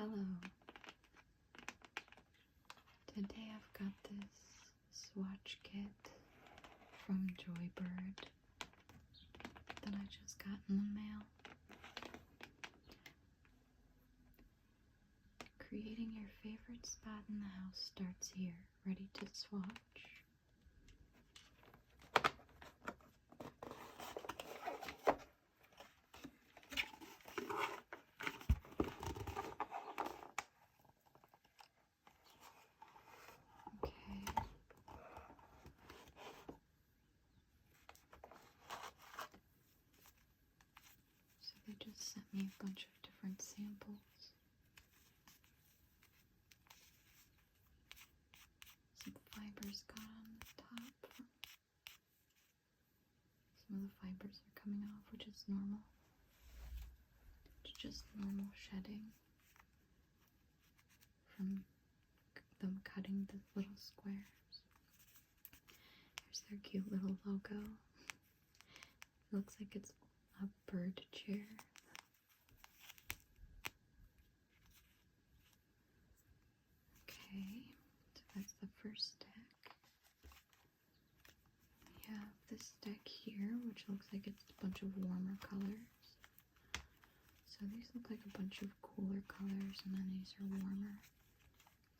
Hello. Today I've got this swatch kit from Joybird that I just got in the mail. Creating your favorite spot in the house starts here. Ready to swatch? They just sent me a bunch of different samples. Some fibers got on the top. Some of the fibers are coming off, which is normal. It's just normal shedding from them cutting the little squares. Here's their cute little logo. It looks like it's a bird chair. Okay, so that's the first deck. We have this deck here, which looks like it's a bunch of warmer colors. So these look like a bunch of cooler colors, and then these are warmer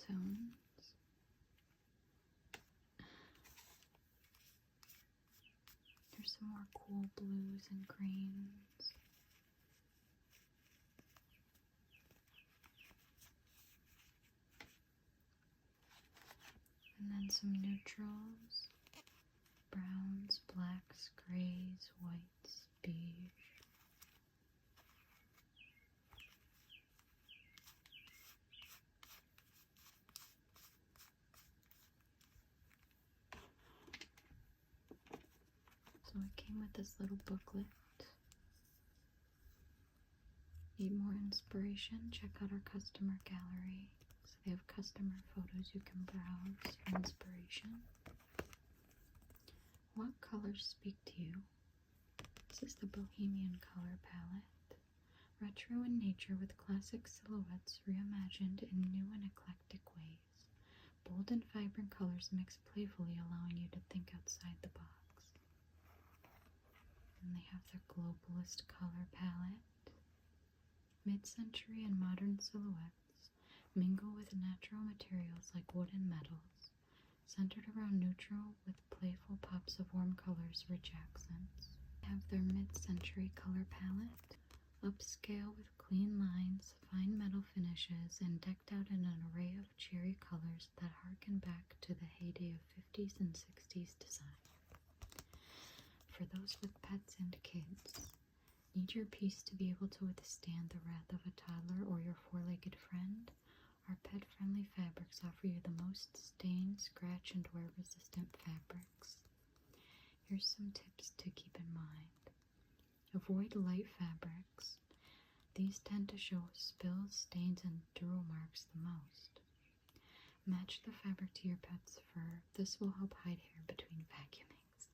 tones. There's some more cool blues and greens. And then some neutrals, browns, blacks, grays, whites, beige. So it came with this little booklet. Need more inspiration? Check out our customer gallery. So they have customer photos you can browse for inspiration. What colors speak to you? This is the Bohemian color palette. Retro in nature with classic silhouettes reimagined in new and eclectic ways. Bold and vibrant colors mix playfully, allowing you to think outside the box. And they have their globalist color palette. Mid-century and modern silhouettes mingle with natural materials like wood and metals, centered around neutral with playful pops of warm colors, rich accents. They have their mid-century color palette, upscale with clean lines, fine metal finishes, and decked out in an array of cherry colors that harken back to the heyday of 50s and 60s design. For those with pets and kids, need your piece to be able to withstand the wrath of a toddler or your four-legged friend? Our pet-friendly fabrics offer you the most stain, scratch, and wear-resistant fabrics. Here's some tips to keep in mind. Avoid light fabrics. These tend to show spills, stains, and drool marks the most. Match the fabric to your pet's fur. This will help hide hair between vacuumings.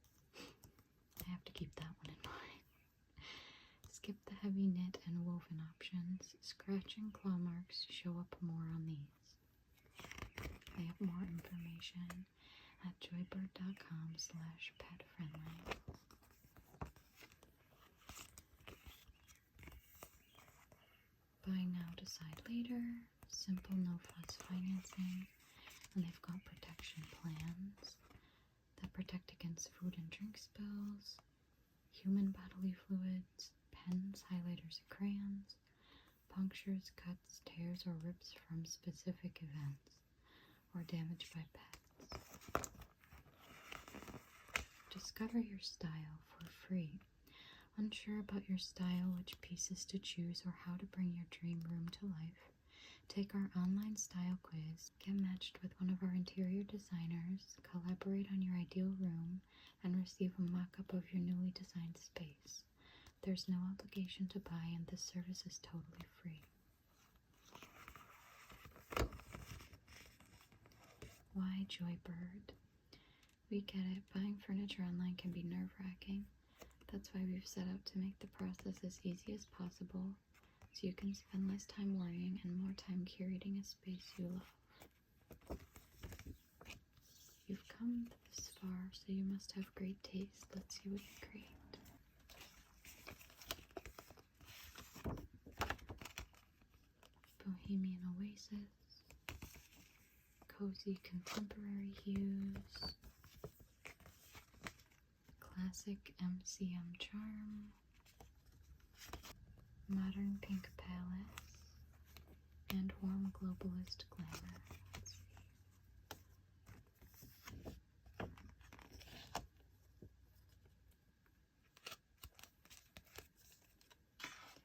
I have to keep that one in mind. Skip the heavy knit and woven options. Scratch and claw marks show up more on these. They have more information at joybird.com/petfriendly. Buy now, decide later. Simple, no-fuss financing. And they've got protection plans that protect against food and drink spills, human bodily fluids, pens, highlighters, and crayons, punctures, cuts, tears, or rips from specific events, or damage by pets. Discover your style for free. Unsure about your style, which pieces to choose, or how to bring your dream room to life? Take our online style quiz, get matched with one of our interior designers, collaborate on your ideal room, and receive a mock-up of your newly designed space. There's no obligation to buy, and this service is totally free. Why Joybird? We get it, buying furniture online can be nerve-wracking. That's why we've set out to make the process as easy as possible so you can spend less time worrying and more time curating a space you love. You've come this far, so you must have great taste. Let's see what you create. Bohemian oasis, cozy contemporary hues, classic MCM charm, modern pink palace, and warm globalist glamour. Let's see.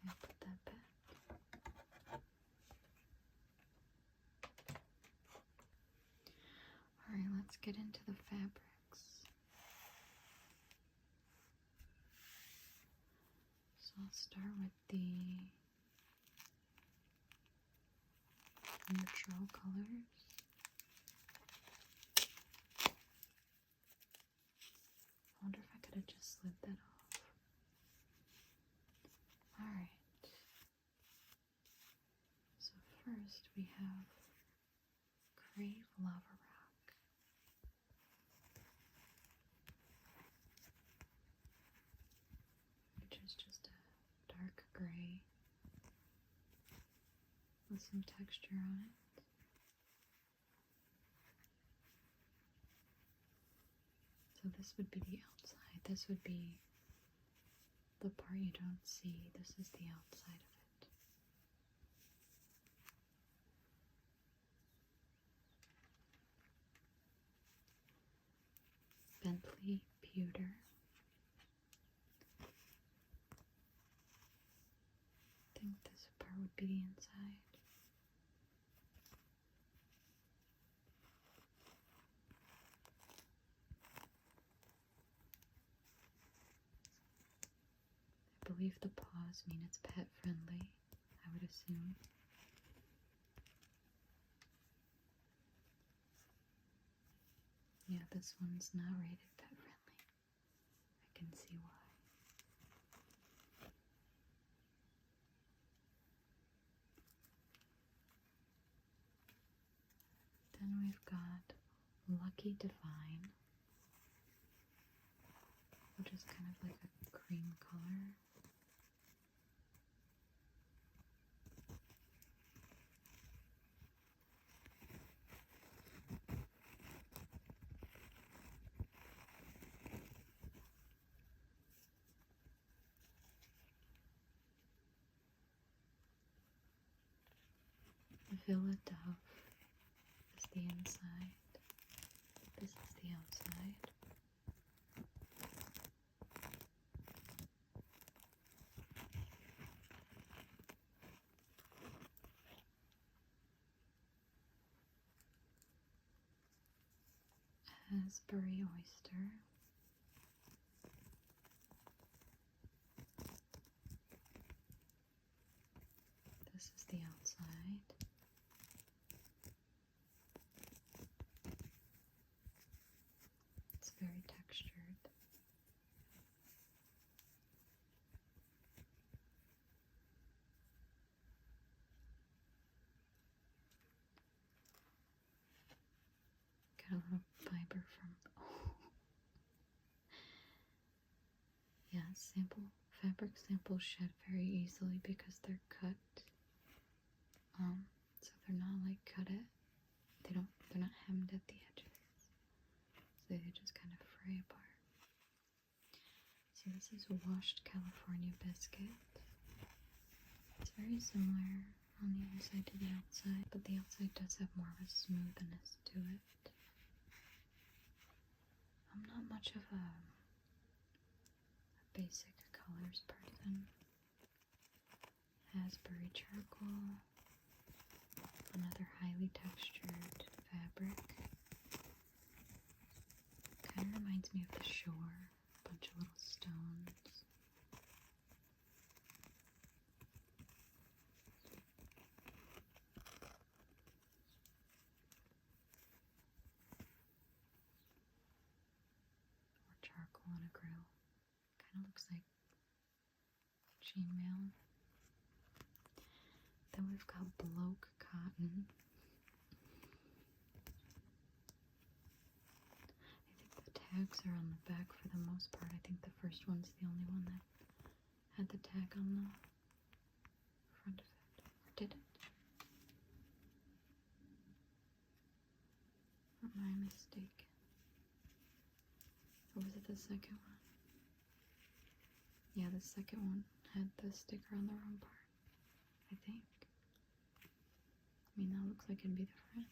Okay, put that back. Alright, let's get into the fabrics. So I'll start with the neutral colors. I wonder if I could have just slid that off. Alright. So first we have Crave Lava Rock. Which is just a dark gray with some texture on it. So this would be the outside. This would be the part you don't see. This is the outside of it. Bentley Pewter. I think this part would be the inside. I believe the paws mean it's pet friendly, I would assume. Yeah, this one's not rated pet friendly. I can see why. Then we've got Lucky Divine, which is kind of like a cream color. Villa Dove is the inside. This is the outside. Asbury Oyster. This is the outside. It's very textured. Got a little fiber from, yeah, fabric samples shed very easily because they're cut. So they're not like they're not hemmed at the edges. So they just kind of fray apart. So this is a washed California biscuit. It's very similar on the inside to the outside, but the outside does have more of a smoothness to it. I'm not much of a basic colors person. Asbury charcoal, another highly textured fabric. Kind of reminds me of the shore, a bunch of little stones. Or charcoal on a grill. Kind of looks like chainmail. Then we've got bloke cotton. I think the tags are on the back for the most part. I think the first one's the only one that had the tag on the front of it. Or did it? Or am I mistaken? Or was it the second one? Yeah, the second one had the sticker on the wrong part, I think. I mean, that looks like it'd be the front.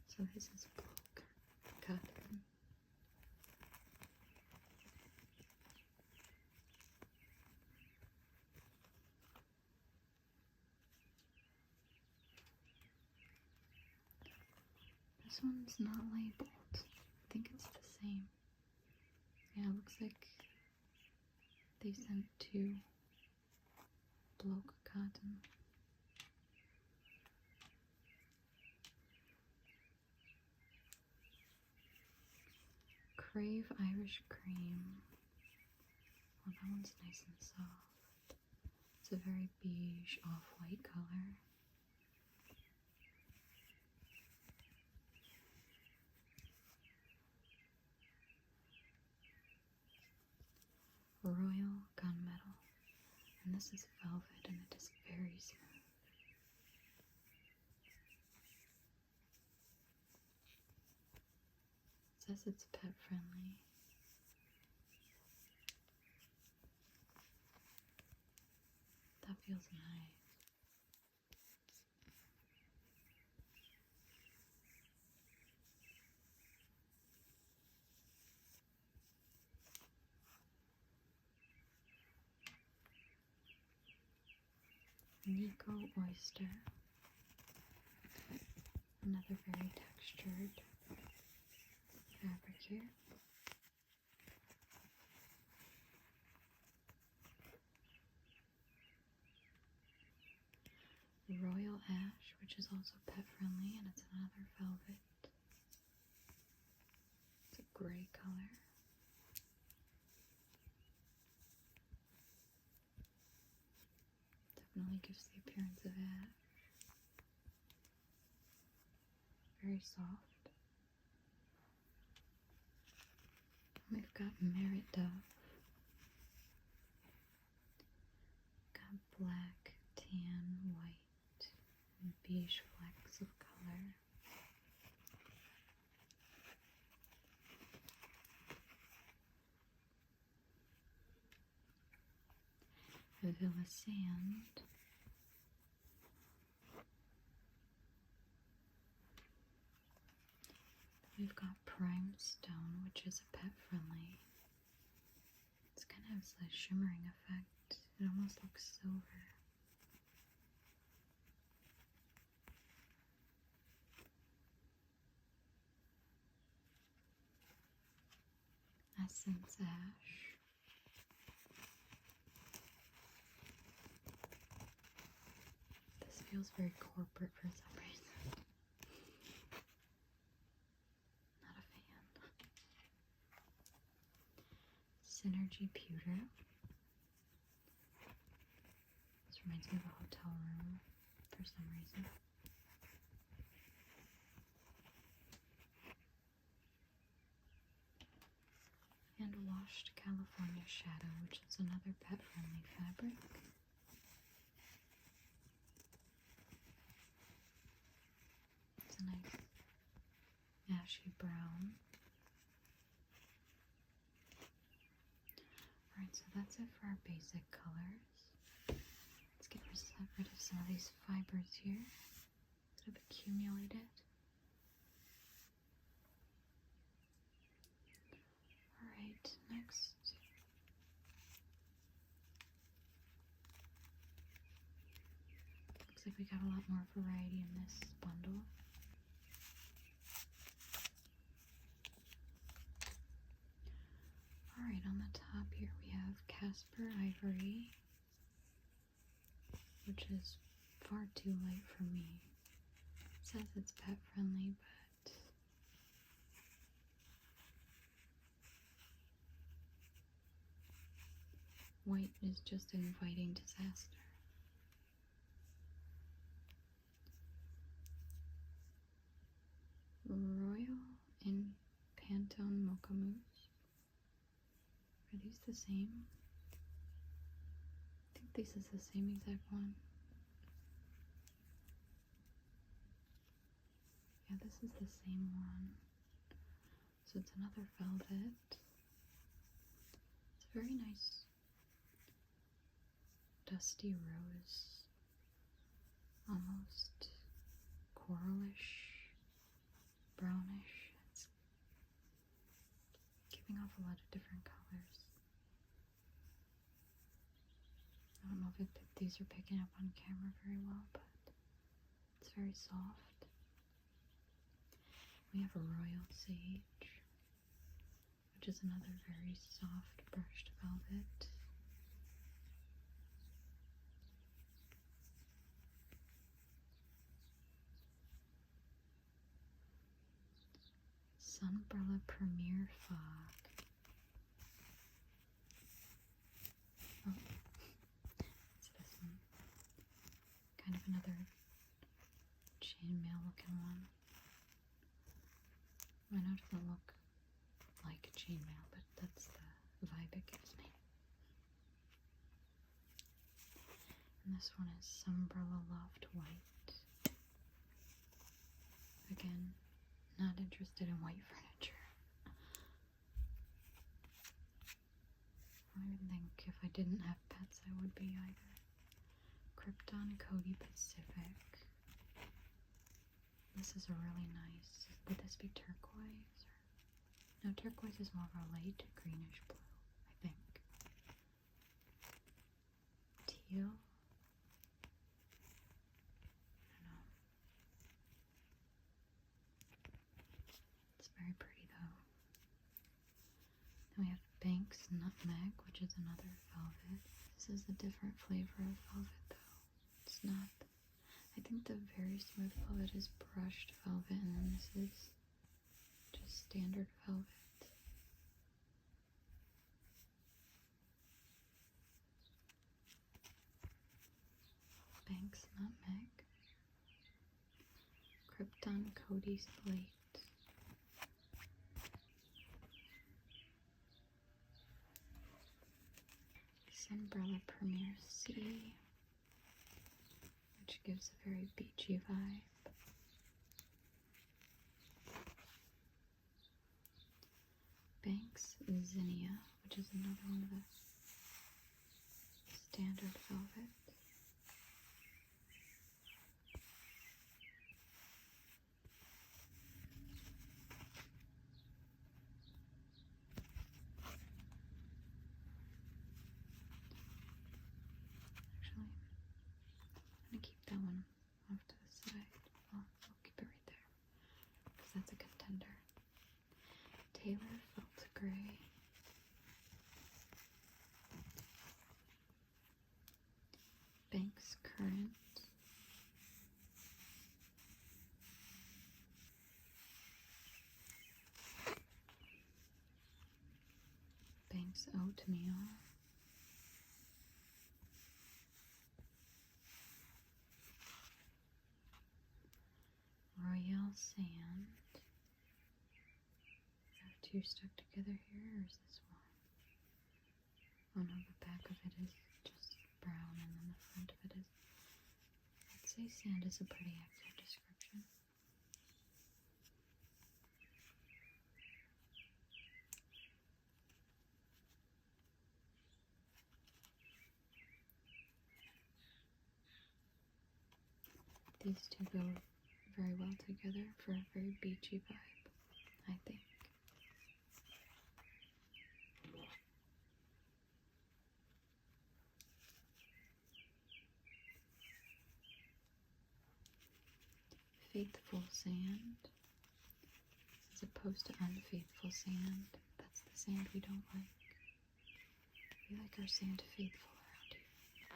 So this is bloke cotton. This one's not labeled. I think it's the same. Yeah, it looks like they sent two bloke cotton. Crave Irish Cream. Oh, that one's nice and soft. It's a very beige off-white color. Royal Gunmetal. And this is velvet and it is very smooth. It says it's pet friendly. That feels nice. Nico Oyster. Another very textured fabric here. Royal Ash, which is also pet friendly, and it's another velvet. It's a gray color. Definitely gives the appearance of ash. Very soft. We've got Merit Dove. Got black, tan, white, and beige flecks of color. Villa Sand. We've got Prime Stone, which is a pet friendly. It's kind of has a shimmering effect. It almost looks silver. Essence Ash. This feels very corporate for some reason. Not a fan. Synergy Pewter. This reminds me of a hotel room for some reason. And Washed California Shadow, which is another pet-friendly fabric. It's a nice ashy brown. Alright, so that's it for our basic colors. Let's get rid of some of these fibers here that have accumulated. Alright, next. Looks like we got a lot more variety in this bundle. Alright, on the top here we have Casper Ivory, which is far too light for me. It says it's pet friendly, but white is just inviting disaster. Royal and Pantone Mocha Mousse. Are these the same? I think this is the same exact one. Yeah, this is the same one. So it's another velvet. It's a very nice dusty rose, almost coralish, brownish. It's giving off a lot of different colors. I don't know if these are picking up on camera very well, but it's very soft. We have a Royal Sage, which is another very soft brushed velvet. Sunbrella Premier Fog. Oh, it's this one. Kind of another chainmail looking one. I know it doesn't look like chainmail, but that's the vibe it gives me. And this one is Sunbrella Loft White. Again, not interested in white furniture. I don't even think if I didn't have pets I would be either. Krypton Cody Pacific. This is a really nice. Would this be turquoise? No, turquoise is more of a light greenish blue, I think. Teal. I don't know. It's very pretty though. Then we have Banks Nutmeg, which is another velvet. This is a different flavor of velvet though. It's not. I think the very smooth velvet is brushed velvet, and then this is just standard velvet. Banks Nutmeg. Krypton Cody Slate. Sunbrella Premier Sea, which gives a very beachy vibe. Banks Zinnia, which is another one of the standard velvet. Actually, I'm going to keep that one off to the side. Well, I'll keep it right there, because that's a contender. Taylor Felt Gray. Banks Current. Banks Oatmeal. Royale Sand. I have two stuck together here, or is this one? Oh no, the back of it is just brown, and then the front of it is. I'd say sand is a pretty accurate description. These two go very well together for a very beachy vibe, I think. Faithful Sand, as opposed to Unfaithful Sand. That's the sand we don't like. We like our sand faithful around here.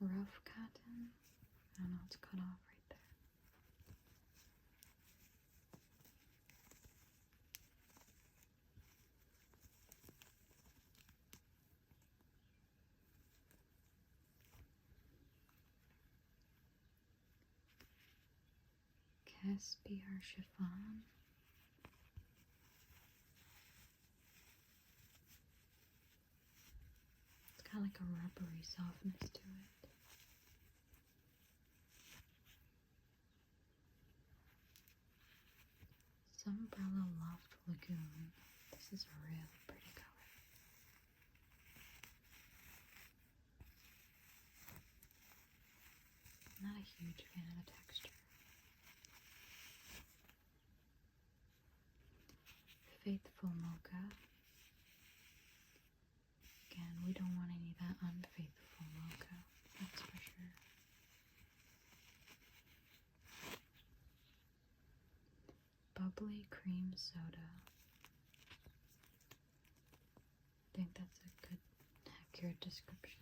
Rough Cotton. I don't know, it's cut off right there. SBR chiffon. It's got like a rubbery softness to it. Sunbrella Loft Lagoon. This is a really pretty color. Not a huge fan of the texture. Faithful Mocha. Again, we don't want any of that unfaithful mocha, that's for sure. Bubbly cream soda. I think that's a good, accurate description.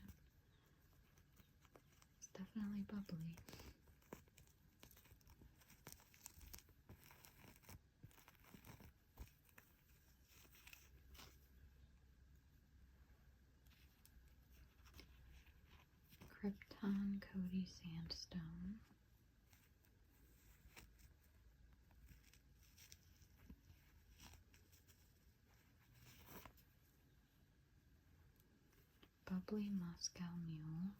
It's definitely bubbly. Krypton Cody Sandstone. Bubbly Moscow Mule.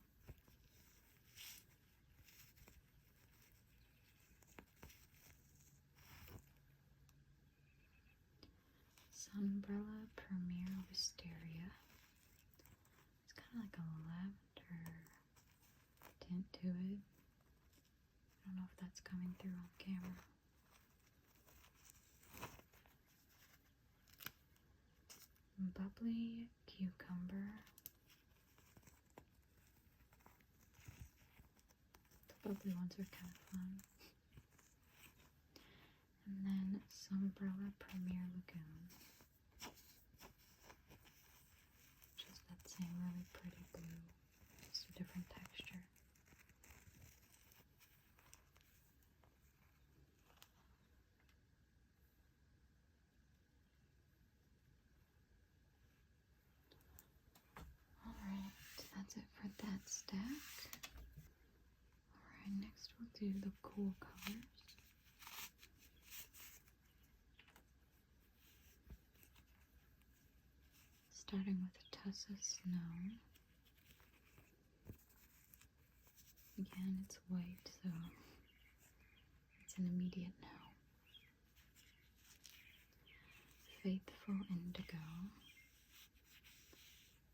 Sunbrella Premier Wisteria. It's kind of like a lavender tint to it. I don't know if that's coming through on camera. Bubbly Cucumber. The bubbly ones are kind of fun. And then Sunbrella Premier Lagoon. Just that same really pretty blue. Just a different texture. Alright, that's it for that stack. Alright, next we'll do the cool colors. Starting with Tussa Snow. Again, it's white, so it's an immediate no. Faithful Indigo.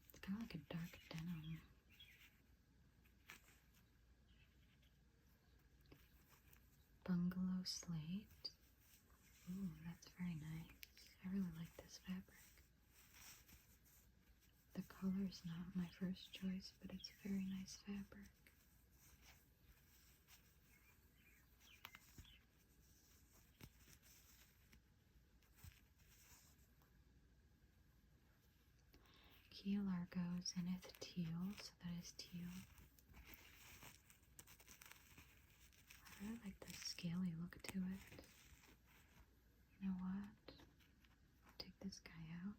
It's kind of like a dark denim. Bungalow Slate. Ooh, that's very nice. I really like this fabric. The color is not my first choice, but it's a very nice fabric. Key Largo Zenith Teal, so that is teal. I really like the scaly look to it. You know what? I'll take this guy out.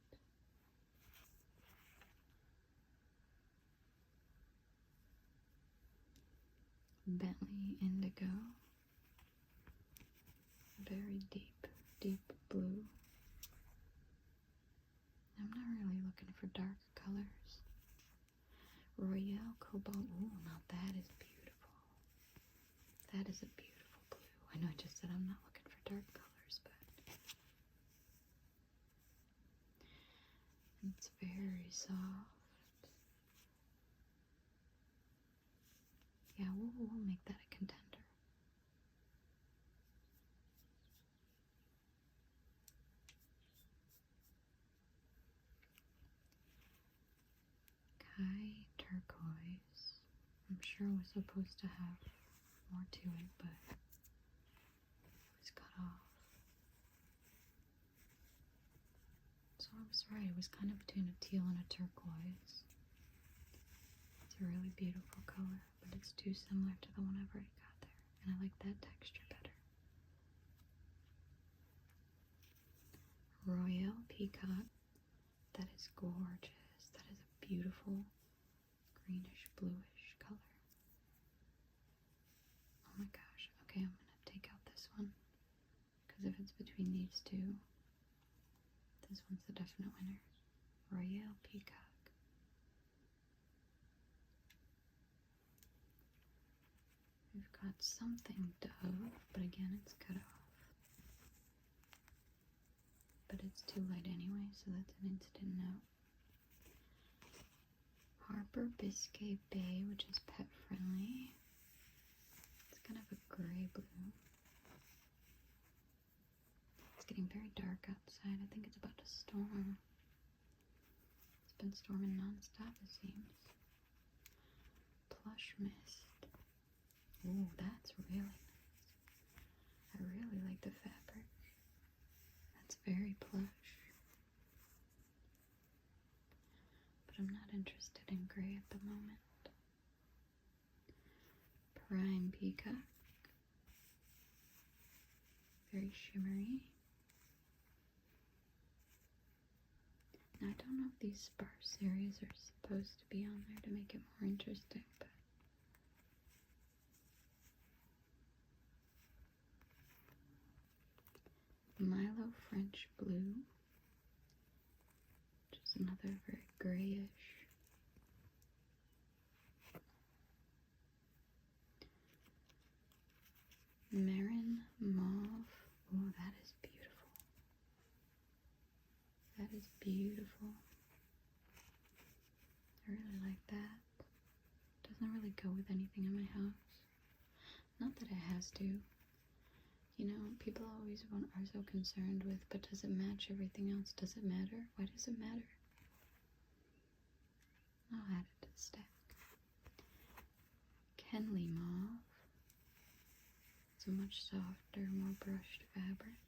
Bentley Indigo. Very deep, deep blue. I'm not really looking for dark colors. Royale Cobalt. Ooh, now that is beautiful. That is a beautiful blue. I know I just said I'm not looking for dark colors, but it's very soft. Yeah, we'll make that a contender. Kai Turquoise. I'm sure it was supposed to have more to it, but it was cut off. So I was right, it was kind of between a teal and a turquoise. It's a really beautiful color, but it's too similar to the one I've already got there, and I like that texture better. Royal Peacock. That is gorgeous. That is a beautiful greenish bluish color. Oh my gosh. Okay, I'm gonna take out this one. these two. This one's the definite winner. Royale Peacock. We've got something dove, but again it's cut off. But it's too light anyway, so that's an instant no. Harper Biscay Bay, which is pet friendly. It's kind of a gray blue. It's getting very dark outside. I think it's about to storm. It's been storming non-stop, it seems. Plush Mist. Ooh, that's really nice. I really like the fabric. That's very plush. But I'm not interested in gray at the moment. Prime Peacock. Very shimmery. Now I don't know if these sparse areas are supposed to be on there to make it more interesting, but Milo French Blue, which is another very grayish. Marin Mauve. Oh, that is beautiful. That is beautiful. I really like that. Doesn't really go with anything in my house. Not that it has to. You know, people always are so concerned with, but does it match everything else? Does it matter? Why does it matter? I'll add it to the stack. Kenley Mauve. It's a much softer, more brushed fabric.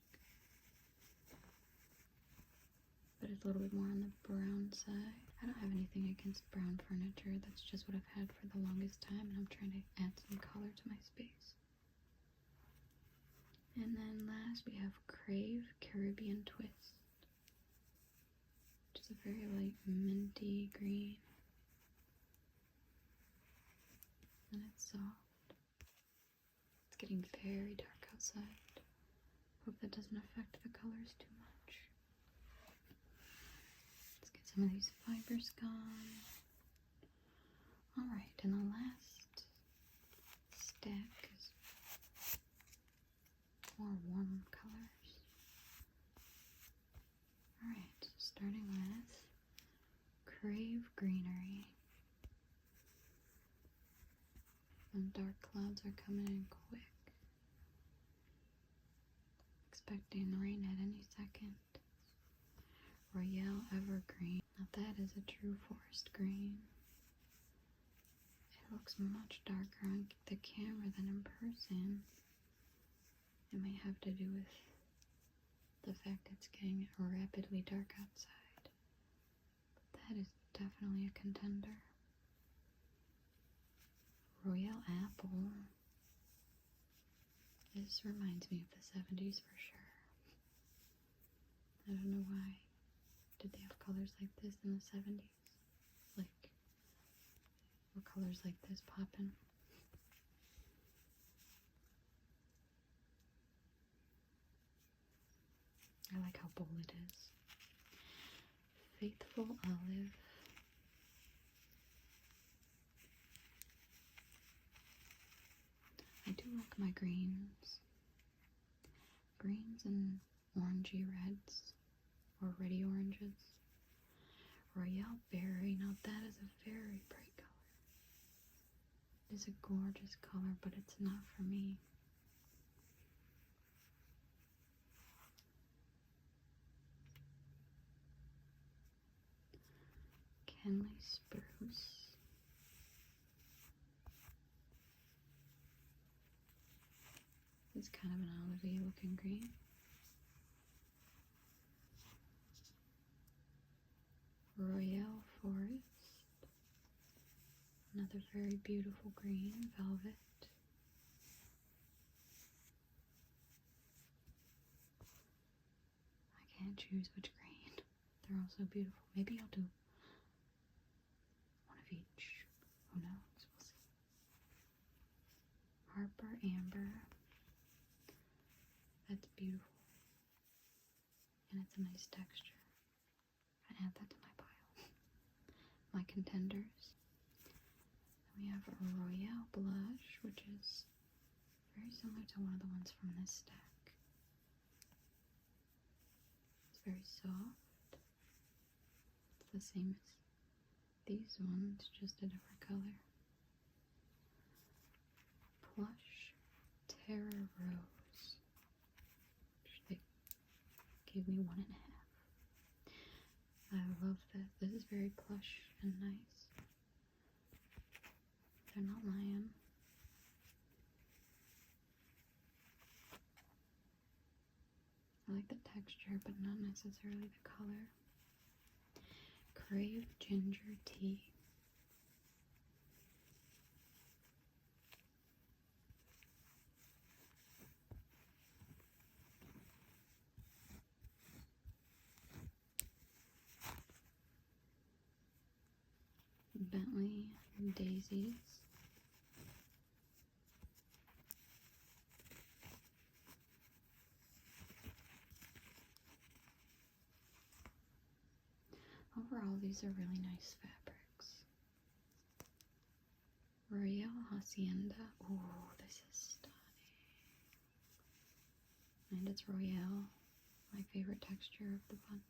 But it's a little bit more on the brown side. I don't have anything against brown furniture. That's just what I've had for the longest time, and I'm trying to add some color to my space. And then last we have Crave Caribbean Twist, which is a very light minty green. And it's soft. It's getting very dark outside. Hope that doesn't affect the colors too much. Let's get some of these fibers gone. Alright, and the last stack is more warm colors. Alright, starting with Crave Greenery. Some dark clouds are coming in quick. Expecting rain at any second. Royale Evergreen. Now that is a true forest green. It looks much darker on the camera than in person. It may have to do with the fact it's getting rapidly dark outside. But that is definitely a contender. Royal Apple. This reminds me of the 70s for sure. I don't know why. Did they have colors like this in the 70s? Like, were colors like this poppin'? I like how bold it is. Faithful Olive. I do like my greens. Greens and orangey reds, or reddy oranges. Royale Berry. Now that is a very bright color. It's a gorgeous color, but it's not for me. Kenley Spruce. It's kind of an olivey looking green. Royale Forest. Another very beautiful green, velvet. I can't choose which green. They're all so beautiful. Maybe I'll do one of each. Who knows? We'll see. Harper Amber. That's beautiful. That's a nice texture. I add that to my pile. My contenders. Then we have a Royale blush, which is very similar to one of the ones from this stack. It's very soft. It's the same as these ones, just a different color. Plush Terra Rose, which they gave me 1.5. I love this. This is very plush and nice. They're not lying. I like the texture, but not necessarily the color. Crave Ginger Tea. Bentley Daisies. Overall, these are really nice fabrics. Royale Hacienda. Oh, this is stunning. And it's Royale, my favorite texture of the bunch.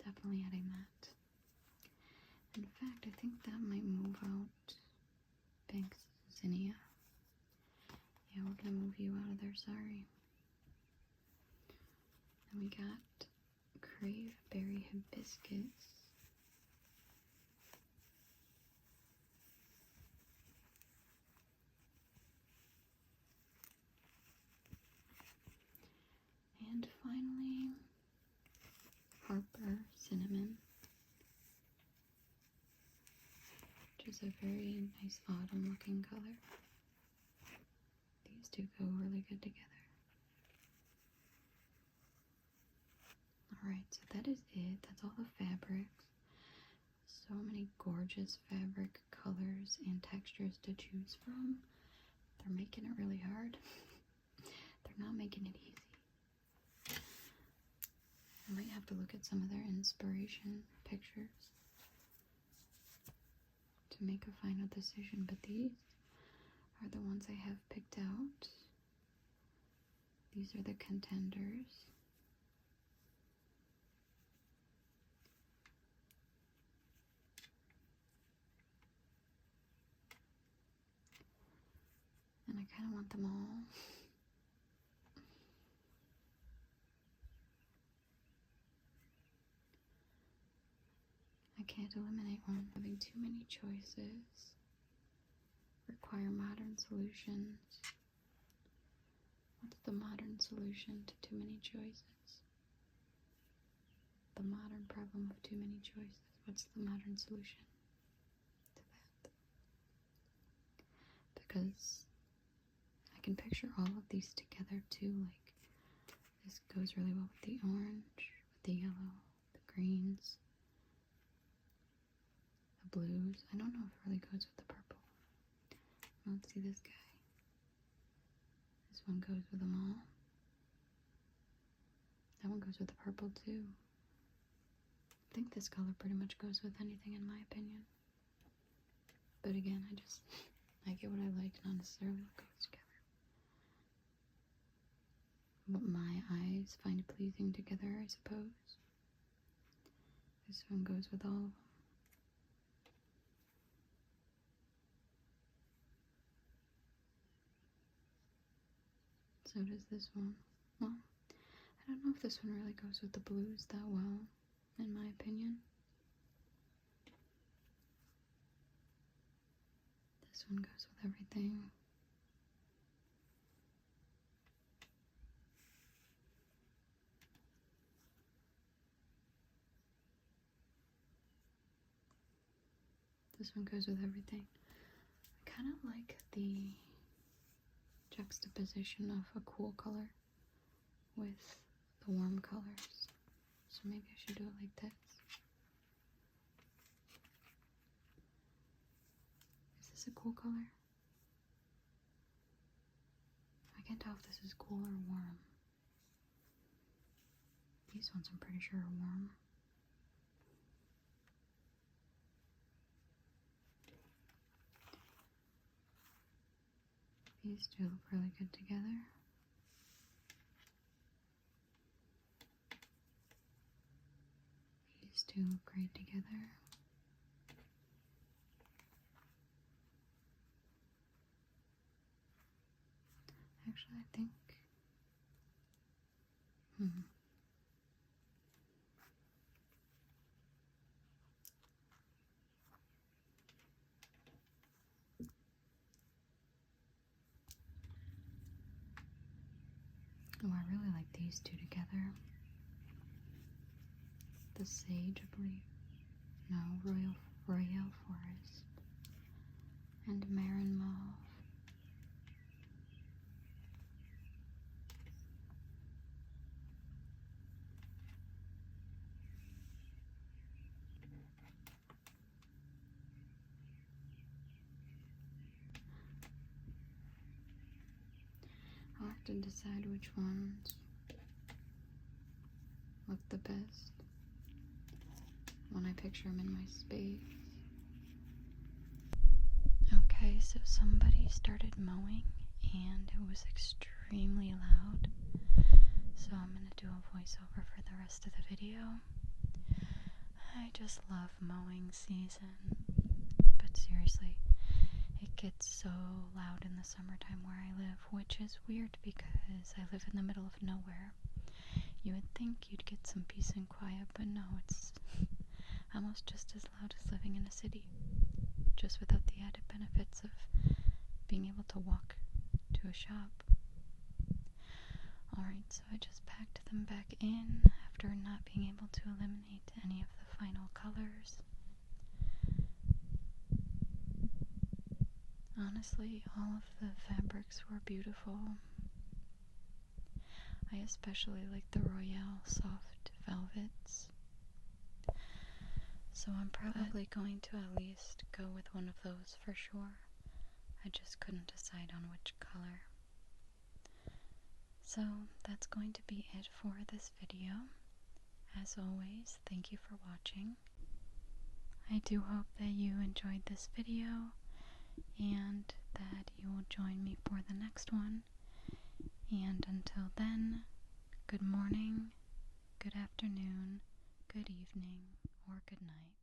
Definitely adding that. In fact, I think that might move out Banks Zinnia. Yeah, we're gonna move you out of there, sorry. And we got Crave Berry Hibiscus. And finally, Harper Cinnamon, which is a very nice autumn looking color. These two go really good together. Alright, so that is it. That's all the fabrics. So many gorgeous fabric colors and textures to choose from. They're making it really hard. They're not making it easy. I might have to look at some of their inspiration pictures to make a final decision, but these are the ones I have picked out. These are the contenders. And I kind of want them all. I can't eliminate one. Having too many choices. Require modern solutions. What's the modern solution to too many choices? The modern problem of too many choices. What's the modern solution to that? Because I can picture all of these together too. Like, this goes really well with the orange, with the yellow, the greens, the blues. I don't know if it really goes with the purple. Let's see this guy. This one goes with them all. That one goes with the purple too. I think this color pretty much goes with anything in my opinion. But again, I get what I like, not necessarily what goes together. What my eyes find pleasing together, I suppose. This one goes with all of them. So does this one. Well, I don't know if this one really goes with the blues that well, in my opinion. This one goes with everything. This one goes with everything. I kind of like the juxtaposition of a cool color with the warm colors. So maybe I should do it like this. Is this a cool color? I can't tell if this is cool or warm. These ones I'm pretty sure are warm. These two look really good together. These two look great together. Actually, I think, oh, I really like these two together. The sage, I believe. No, Royal Forest. And Marin Mauve. I'll have to decide which ones look the best when I picture them in my space. Okay, so somebody started mowing and it was extremely loud. So I'm going to do a voiceover for the rest of the video. I just love mowing season. But seriously, it gets so loud in the summertime where I live, which is weird because I live in the middle of nowhere. You would think you'd get some peace and quiet, but no, it's almost just as loud as living in a city, just without the added benefits of being able to walk to a shop. Alright, so I just packed them back in after not being able to eliminate any of the final colors. Honestly, all of the fabrics were beautiful. I especially like the Royale soft velvets. So I'm probably going to at least go with one of those for sure. I just couldn't decide on which color. So that's going to be it for this video. As always, thank you for watching. I do hope that you enjoyed this video and that you will join me for the next one. And until then, good morning, good afternoon, good evening, or good night.